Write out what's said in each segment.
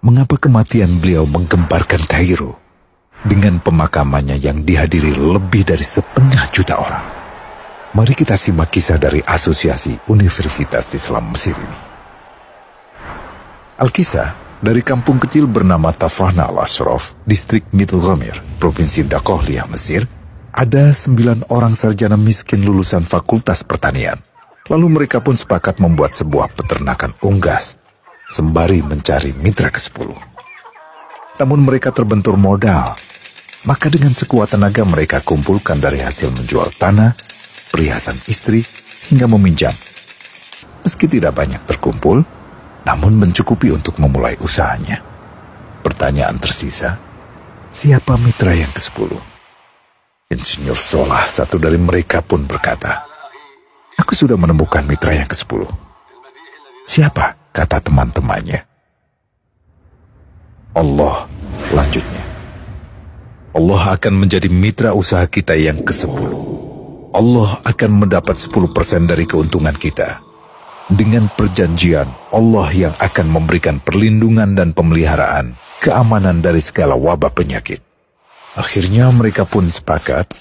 mengapa kematian beliau menggemparkan Kairo dengan pemakamannya yang dihadiri lebih dari 1,5 juta orang. Mari kita simak kisah dari Asosiasi Universitas Islam Mesir ini. Al-Kisah dari kampung kecil bernama Tafahna al-Ashraf, distrik Mitghamir, provinsi Dakohliyah, Mesir, ada 9 orang sarjana miskin lulusan Fakultas Pertanian. Lalu mereka pun sepakat membuat sebuah peternakan unggas, sembari mencari mitra ke-10. Namun mereka terbentur modal, maka dengan sekuat tenaga mereka kumpulkan dari hasil menjual tanah, perhiasan istri, hingga meminjam. Meski tidak banyak terkumpul, namun mencukupi untuk memulai usahanya. Pertanyaan tersisa, siapa mitra yang ke-10? Insinyur Solah, satu dari mereka, pun berkata, "Aku sudah menemukan mitra yang ke-10. Siapa?" kata teman-temannya. "Allah," lanjutnya. "Allah akan menjadi mitra usaha kita yang ke-10. Allah akan mendapat 10% dari keuntungan kita. Dengan perjanjian, Allah yang akan memberikan perlindungan dan pemeliharaan, keamanan dari segala wabah penyakit." Akhirnya mereka pun sepakat.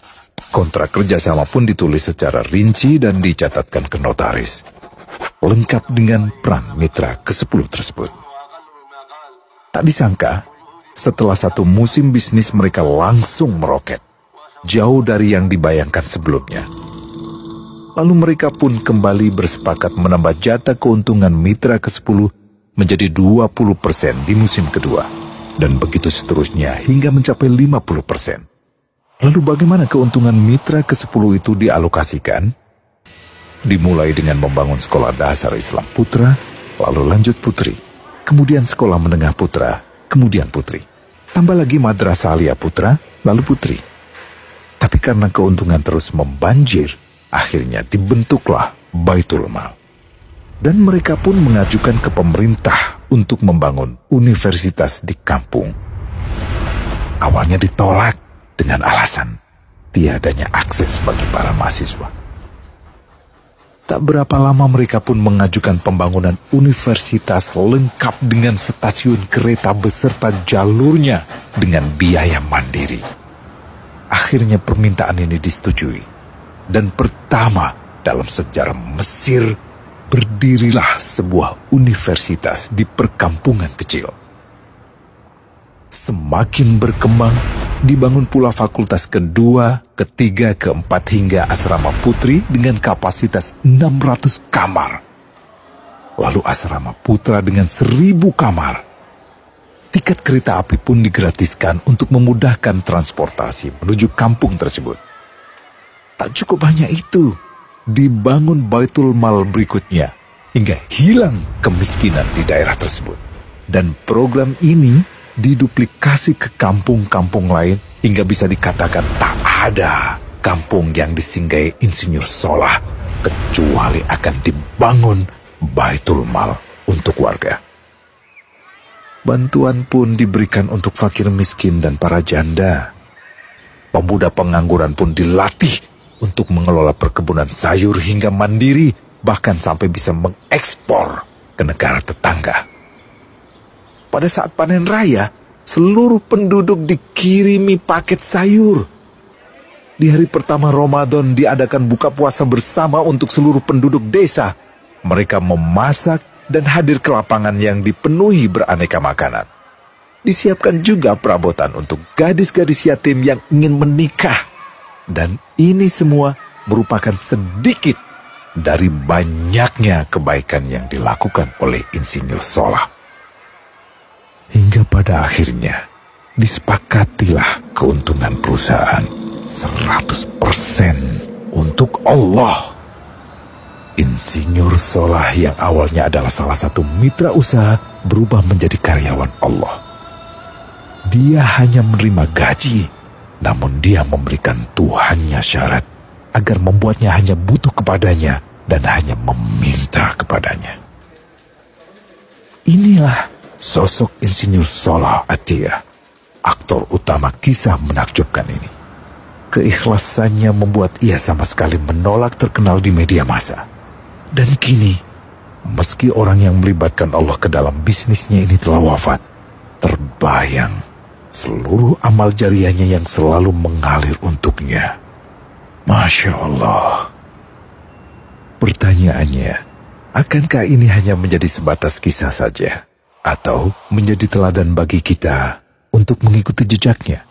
Kontrak kerjasama pun ditulis secara rinci dan dicatatkan ke notaris, lengkap dengan peran mitra ke-10 tersebut. Tak disangka, setelah 1 musim bisnis mereka langsung meroket, jauh dari yang dibayangkan sebelumnya. Lalu mereka pun kembali bersepakat menambah jatah keuntungan mitra ke-10 menjadi 20% di musim kedua, dan begitu seterusnya hingga mencapai 50%. Lalu bagaimana keuntungan mitra ke-10 itu dialokasikan? Dimulai dengan membangun sekolah dasar Islam putra, lalu lanjut putri, kemudian sekolah menengah putra, kemudian putri. Tambah lagi madrasah aliyah putra, lalu putri. Tapi karena keuntungan terus membanjir, akhirnya dibentuklah Baitul Mal. Dan mereka pun mengajukan ke pemerintah untuk membangun universitas di kampung. Awalnya ditolak dengan alasan tiadanya akses bagi para mahasiswa. Tak berapa lama mereka pun mengajukan pembangunan universitas lengkap dengan stasiun kereta beserta jalurnya dengan biaya mandiri. Akhirnya permintaan ini disetujui. Dan pertama dalam sejarah Mesir, berdirilah sebuah universitas di perkampungan kecil. Semakin berkembang, dibangun pula fakultas kedua, ketiga, keempat hingga asrama putri dengan kapasitas 600 kamar. Lalu asrama putra dengan 1.000 kamar. Tiket kereta api pun digratiskan untuk memudahkan transportasi menuju kampung tersebut. Tak cukup hanya itu, dibangun Baitul Mal berikutnya hingga hilang kemiskinan di daerah tersebut. Dan program ini diduplikasi ke kampung-kampung lain hingga bisa dikatakan tak ada kampung yang disinggahi Insinyur Solah kecuali akan dibangun Baitul Mal untuk warga. Bantuan pun diberikan untuk fakir miskin dan para janda. Pemuda pengangguran pun dilatih untuk mengelola perkebunan sayur hingga mandiri, bahkan sampai bisa mengekspor ke negara tetangga. Pada saat panen raya, seluruh penduduk dikirimi paket sayur. Di hari pertama Ramadan diadakan buka puasa bersama untuk seluruh penduduk desa. Mereka memasak dan hadir ke lapangan yang dipenuhi beraneka makanan. Disiapkan juga perabotan untuk gadis-gadis yatim yang ingin menikah. Dan ini semua merupakan sedikit dari banyaknya kebaikan yang dilakukan oleh Insinyur Solah. Hingga pada akhirnya disepakatilah keuntungan perusahaan 100% untuk Allah. Insinyur Solah yang awalnya adalah salah satu mitra usaha berubah menjadi karyawan Allah. Dia hanya menerima gaji, namun dia memberikan Tuhannya syarat agar membuatnya hanya butuh kepadanya dan hanya meminta kepadanya. Inilah sosok Insinyur Solah Atiyah, aktor utama kisah menakjubkan ini. Keikhlasannya membuat ia sama sekali menolak terkenal di media massa. Dan kini, meski orang yang melibatkan Allah ke dalam bisnisnya ini telah wafat, terbayang seluruh amal jariahnya yang selalu mengalir untuknya. Masya Allah. Pertanyaannya, akankah ini hanya menjadi sebatas kisah saja? Atau menjadi teladan bagi kita untuk mengikuti jejaknya?